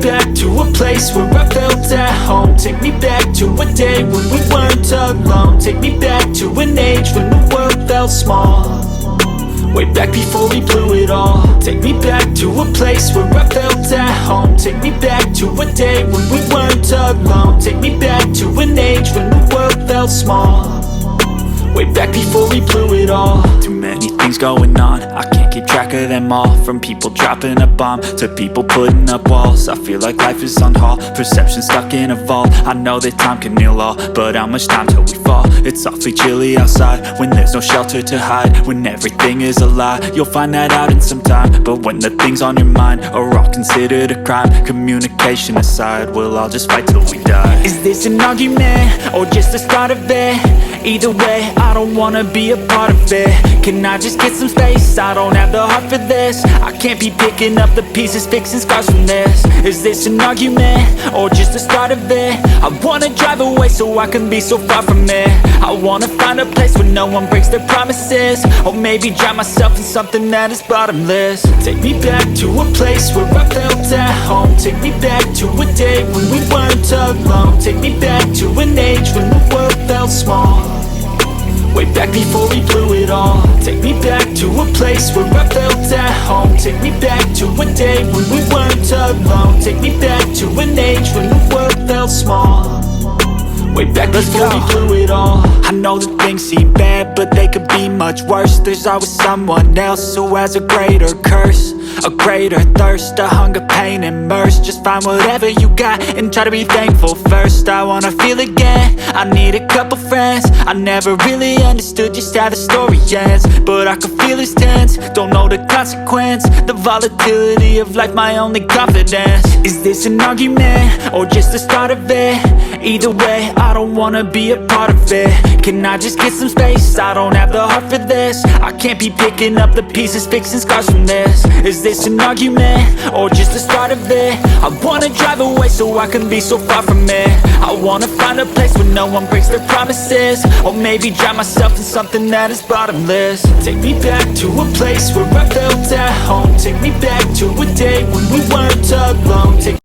back to a place where I felt at home. Take me back to a day when we weren't alone. Take me back to an age when the world felt small, way back before we blew it all. Take me back to a place where I felt at home. Take me back to a day when we weren't alone. Take me back to an age when the world felt small, way back before we blew it all. Too many things going on, I can't keep track of them all. From people dropping a bomb to people putting up walls. I feel like life is on hold, perception stuck in a vault. I know that time can heal all, but how much time till we fall? It's awfully chilly outside when there's no shelter to hide. When everything is a lie, you'll find that out in some time. But when the things on your mind are all considered a crime, communication aside, we'll all just fight till we die. Is this an argument or just the start of it? Either way, I don't wanna be a part of it. Can I just get some space? I don't have the heart for this. I can't be picking up the pieces, fixing scars from this. Is this an argument or just the start of it? I wanna drive away so I can be so far from it. I wanna find a place where no one breaks their promises, or maybe drown myself in something that is bottomless. Take me back to a place where I felt at home. Take me back to a day when we weren't alone. Take me back to an age when the world felt small, way back before we blew it all. Take me back to a place where I felt at home. Take me back to a day when we weren't alone. Take me back to an age when the world felt small, way back before we blew it all. I know that things seem bad, but they could be much worse. There's always someone else who has a greater curse, a greater thirst, a hunger, pain, and mercy. Just find whatever you got and try to be thankful first. I wanna feel again, I need a couple friends. I never really understood just how the story ends, but I can feel it's tense, don't know the consequence. The volatility of life, my only confidence. Is this an argument or just the start of it? Either way, I don't wanna be a part of it. Can I just get some space? I don't have the heart for this. I can't be picking up the pieces, fixing scars from this. Is this an argument or just the start of it? I wanna drive away so I can be so far from it. I wanna find a place where no one breaks their promises, or maybe drown myself in something that is bottomless. Take me back to a place where I felt at home. Take me back to a day when we weren't alone. Take